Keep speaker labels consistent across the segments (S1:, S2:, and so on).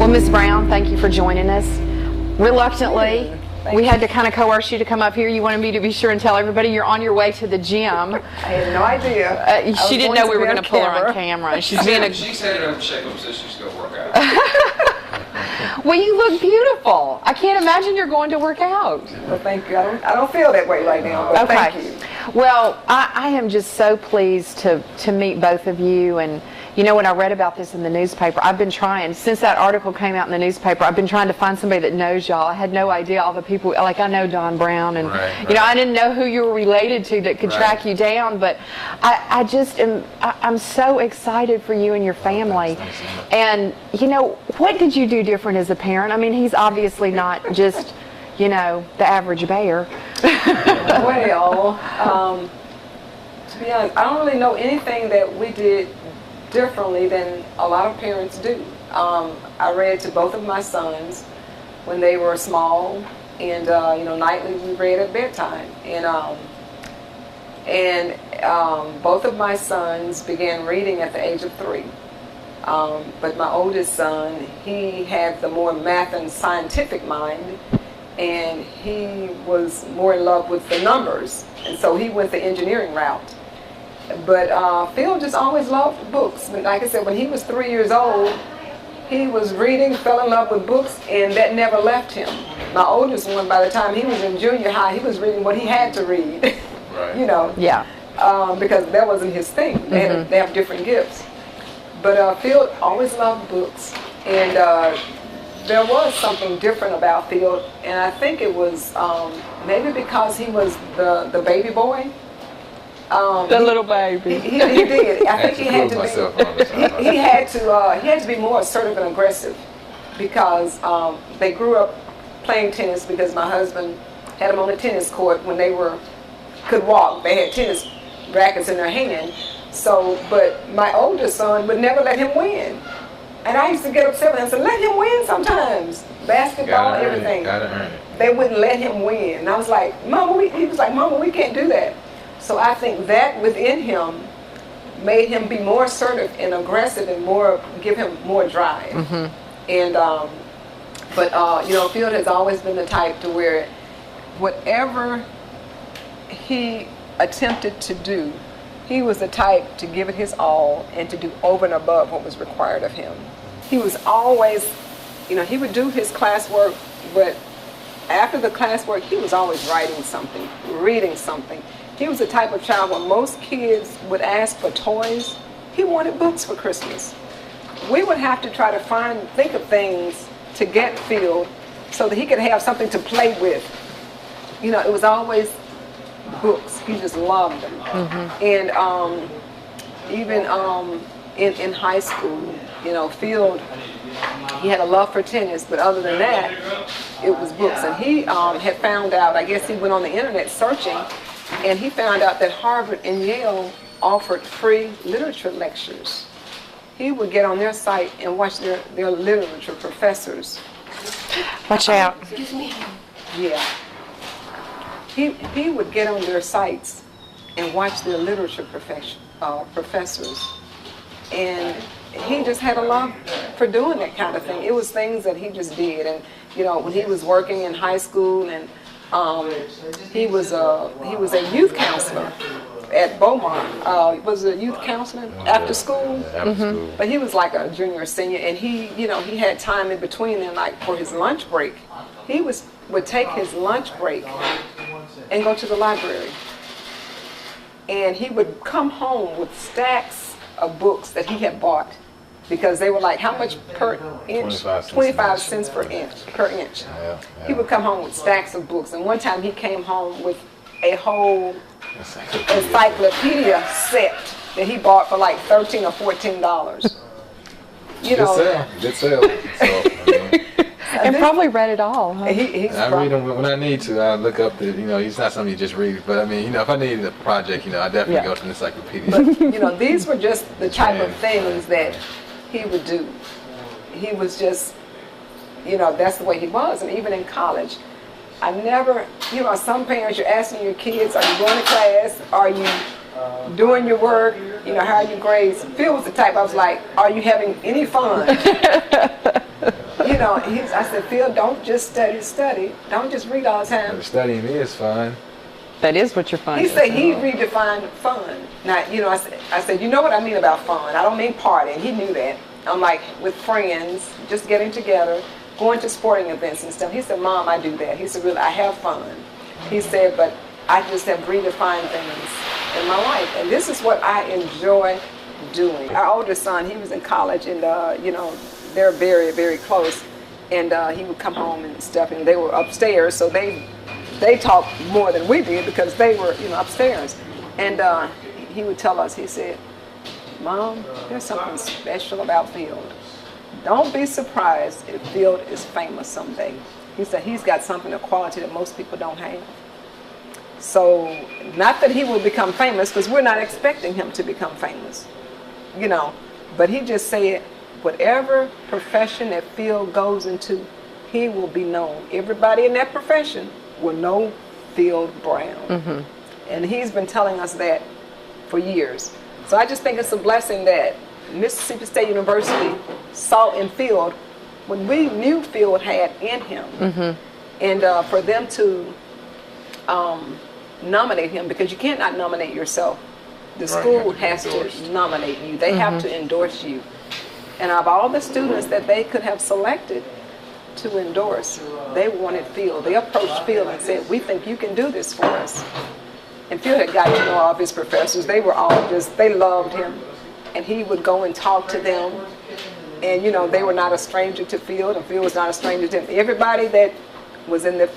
S1: Ms. Brown, thank you for joining us. Reluctantly, we had to kind of coerce you to come up here. You wanted me to be sure and tell everybody you're on your way to the gym.
S2: I had no idea.
S1: She didn't know we were going to pull her on camera.
S3: She's said in her shape-up so she's going to work out.
S1: Well, you look beautiful. I can't imagine you're going to work out.
S2: Well, thank you. I don't feel that way right now, but
S1: okay.
S2: Thank you.
S1: Well, I am just so pleased to meet both of you. And you know, when I read about this in the newspaper, I've been trying, since that article came out in the newspaper, I've been trying to find somebody that knows y'all. I had no idea all the people, like I know Don Brown, and you know, I didn't know who you were related to that could track you down, but I just am, I'm so excited for you and your family. And you know, what did you do different as a parent? I mean, he's obviously not just, you know, the average bear.
S2: Well, to be honest, I don't really know anything that we did differently than a lot of parents do. I read to both of my sons when they were small, and you know, nightly we read at bedtime. And both of my sons began reading at the age of 3. But my oldest son, he had the more math and scientific mind, and he was more in love with the numbers, and so he went the engineering route. But Phil just always loved books. But like I said, when he was 3 years old, he was reading, fell in love with books, and that never left him. My oldest one, by the time he was in junior high, he was reading what he had to read. Right. You know.
S1: Yeah.
S2: Because that wasn't his thing. They have different gifts. But Phil always loved books, and there was something different about Phil, and I think it was maybe because he was the baby boy.
S1: The little baby.
S2: He did. I think he had to be. He had to be more assertive and aggressive, because they grew up playing tennis. Because my husband had them on the tennis court when they could walk. They had tennis rackets in their hand. So, but my oldest son would never let him win, and I used to get upset with him. I said, "Let him win sometimes. Basketball, everything.
S3: Gotta earn it."
S2: They wouldn't let him win, and I was like, "Mama," he was like, "Mama, we can't do that." So I think that within him made him be more assertive and aggressive, and give him more drive. And but you know, Field has always been the type to where whatever he attempted to do, he was the type to give it his all and to do over and above what was required of him. He was always, you know, he would do his classwork, but after the classwork, he was always writing something, reading something. He was the type of child when most kids would ask for toys, he wanted books for Christmas. We would have to try to think of things to get Phil so that he could have something to play with. You know, it was always books. He just loved them. And even in high school, you know, Field, he had a love for tennis, but other than that, it was books. And he had found out, I guess he went on the internet searching, and he found out that Harvard and Yale offered free literature lectures. He would get on their site and watch their literature professors.
S1: Watch out.
S2: Excuse me. Yeah. He would get on their sites and watch their literature professors. And he just had a love for doing that kind of thing. It was things that he just did. And, you know, when he was working in high school, and he was a youth counselor at Beaumont. Was a youth counselor after school. But he was like a junior or senior, and he had time in between them, like for his lunch break. He would take his lunch break and go to the library. And he would come home with stacks of books that he had bought, because they were like, how much per inch? 25 cents per inch.
S3: Yeah.
S2: He would come home with stacks of books. And one time he came home with a whole encyclopedia set that he bought for like $13 or $14. You know.
S3: Good sale. So,
S1: And probably read it all. Huh?
S4: I read them when I need to. I look up he's not something you just read. But I mean, if I needed a project, I definitely go to the encyclopedia.
S2: But, these were just the type of things that he would do. He was just, that's the way he was. And even in college, I never, some parents, you're asking your kids, are you going to class? Are you doing your work? How are your grades? Phil was the type, I was like, are you having any fun? I said, Phil, don't just study. Don't just read all the time.
S4: Studying is fun.
S1: That is what you're fun.
S2: He said he redefined fun. Now, I said, you know what I mean about fun? I don't mean partying. He knew that. I'm like, with friends, just getting together, going to sporting events and stuff. He said, Mom, I do that. He said, really, I have fun. He said, but I just have redefined things in my life. And this is what I enjoy doing. Our oldest son, he was in college, and, they're very, very close. And he would come home and stuff, and they were upstairs, so they talked more than we did because they were, upstairs. And he would tell us, he said, Mom, there's something special about Field. Don't be surprised if Field is famous someday. He said he's got something, a quality that most people don't have. So, not that he will become famous, because we're not expecting him to become famous, but he just said, whatever profession that Field goes into, he will be known. Everybody in that profession will know Field Brown. Mm-hmm. And he's been telling us that for years. So I just think it's a blessing that Mississippi State University saw in Field when we knew Field had in him. Mm-hmm. And for them to nominate him, because you can't not nominate yourself. The school has to nominate you. They have to endorse you. And of all the students that they could have selected to endorse, they wanted Field. They approached Field and said, we think you can do this for us. And Phil had gotten to know all of his professors. They were all they loved him. And he would go and talk to them. And, they were not a stranger to Phil, and Phil was not a stranger to them. Everybody that was in the,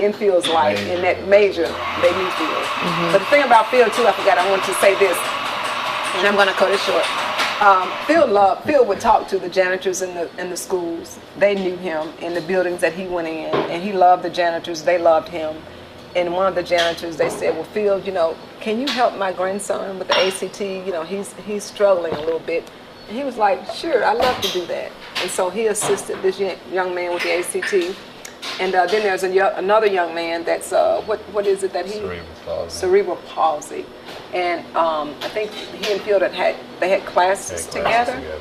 S2: in Phil's life, in that major, they knew Phil. Mm-hmm. But the thing about Phil, too, I forgot, I wanted to say this, and I'm going to cut it short. Phil would talk to the janitors in the schools. They knew him in the buildings that he went in, and he loved the janitors. They loved him. And one of the janitors, they said, well, Phil, can you help my grandson with the ACT? He's struggling a little bit. And he was like, sure, I'd love to do that. And so he assisted this young man with the ACT. And then there's another young man that's, what is it that he?
S4: Cerebral palsy.
S2: Cerebral palsy. And I think he and Phil they had classes together. Yeah.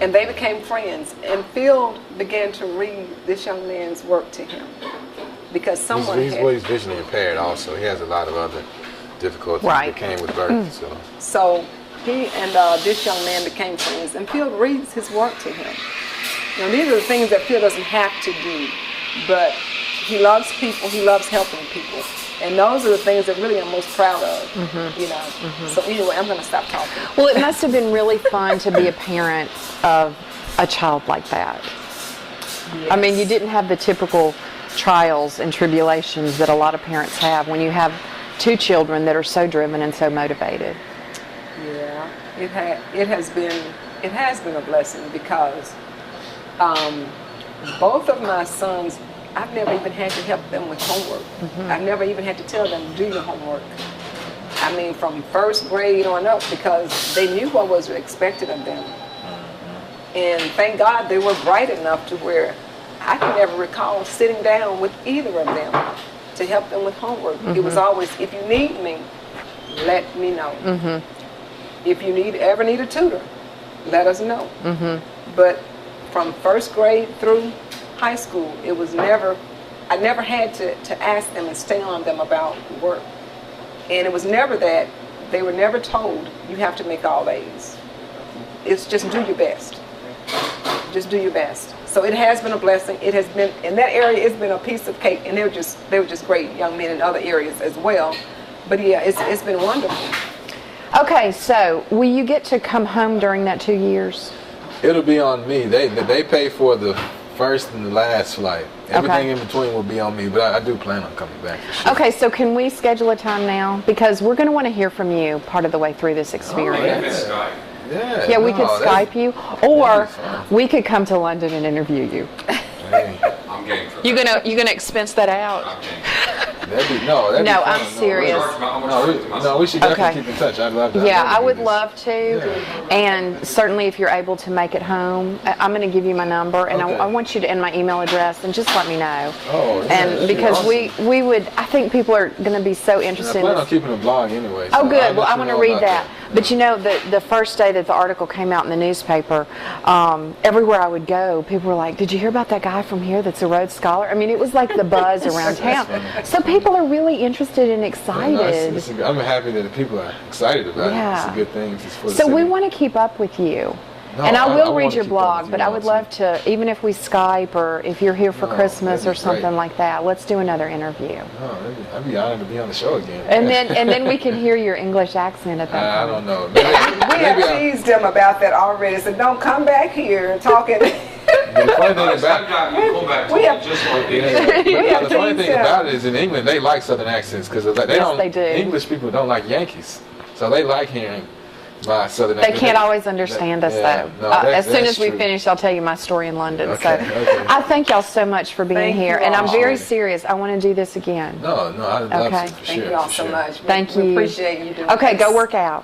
S2: And they became friends. And Phil began to read this young man's work to him. Because someone
S4: he's visually impaired also. He has a lot of other difficulties that came with birth.
S2: So he and this young man became friends, and Phil reads his work to him. These are the things that Phil doesn't have to do, but he loves people, he loves helping people. And those are the things that really I'm most proud of, So anyway, I'm going to stop talking.
S1: Well, it must have been really fun to be a parent of a child like that. Yes. I mean, you didn't have the typical trials and tribulations that a lot of parents have when you have two children that are so driven and so motivated.
S2: Yeah, it has been a blessing because both of my sons, I've never even had to help them with homework. Mm-hmm. I've never even had to tell them, do your homework. I mean, from first grade on up, because they knew what was expected of them. And thank God they were bright enough to where I can never recall sitting down with either of them to help them with homework. Mm-hmm. It was always, if you need me, let me know. Mm-hmm. If you ever need a tutor, let us know. Mm-hmm. But from first grade through high school, I never had to ask them and stay on them about work. And it was never that, they were never told, you have to make all A's. It's just do your best. Just do your best. So it has been a blessing. It has been, in that area, it's been a piece of cake, and they were just great young men in other areas as well. But yeah, it's been wonderful.
S1: Okay, so will you get to come home during that 2 years?
S4: It'll be on me. They pay for the first and the last flight. Everything in between will be on me, but I do plan on coming back for sure.
S1: Okay, so can we schedule a time now? Because we're going to want to hear from you part of the way through this experience.
S4: Yeah,
S1: we could Skype you, or we could come to London and interview you.
S4: Hey,
S1: You gonna expense that out?
S4: That'd be
S1: No,
S4: fun.
S1: I'm serious.
S4: No, we should definitely
S1: Okay.
S4: keep in touch. I'd love to.
S1: Yeah,
S4: I'd
S1: I would
S4: do this.
S1: love to. And certainly if you're able to make it home, I'm going to give you my number, and
S4: Okay.
S1: I want you to end my email address and just let me know.
S4: Oh, yeah,
S1: And
S4: that'd be
S1: because
S4: awesome.
S1: we would, I think people are going to be so
S4: And I
S1: interested in
S4: plan on
S1: this.
S4: keeping a blog anyway.
S1: Oh,
S4: so
S1: good.
S4: I'll
S1: Well,
S4: let
S1: I
S4: you
S1: want to
S4: know
S1: read
S4: about
S1: that. But you know, the first day that the article came out in the newspaper, everywhere I would go, people were like, "Did you hear about that guy from here that's a Rhodes Scholar?" I mean, it was like the buzz around town.
S4: funny.
S1: So people are really interested and
S4: Yeah,
S1: excited.
S4: no, I'm happy that the people are excited about it.
S1: Yeah.
S4: It's a good thing. Just for the
S1: So we
S4: city.
S1: want to keep up with you.
S4: No,
S1: And I will
S4: wanna
S1: read your
S4: keep up
S1: blog,
S4: with
S1: but
S4: you
S1: I
S4: all,
S1: would
S4: too.
S1: love to, even if we Skype or if you're here for
S4: No,
S1: Christmas
S4: that'd
S1: or
S4: be
S1: something
S4: great.
S1: like that, let's do another interview.
S4: Oh, I'd be honored to be on the show again.
S1: And then we can hear your English accent at that
S4: I
S1: point.
S4: don't know.
S2: We
S4: Maybe
S2: have teased them about that already. Said, don't come back here and talking.
S4: the funny thing about
S2: we have-
S3: just like
S4: Yeah,
S3: this.
S4: the funny thing
S2: teased
S4: about it is in England they like Southern accents because they
S1: Yes,
S4: don't.
S1: they do.
S4: English people don't like Yankees, so they like hearing my Southern
S1: They
S4: accent.
S1: can't always understand us,
S4: Yeah,
S1: though.
S4: no,
S1: As soon
S4: that's
S1: as we
S4: true.
S1: finish, I'll tell you my story in London.
S4: Okay,
S1: So
S4: okay.
S1: I thank y'all so much for being
S2: Thank
S1: here,
S2: you
S1: and I'm
S2: all.
S1: very serious. I want to do this again.
S4: No, I'd love
S1: Okay.
S4: to for
S2: Thank
S4: sure.
S2: you all
S4: for
S2: so
S4: sure.
S2: much.
S1: Thank
S2: We
S1: you.
S2: appreciate you doing
S1: Okay,
S2: this.
S1: go work out.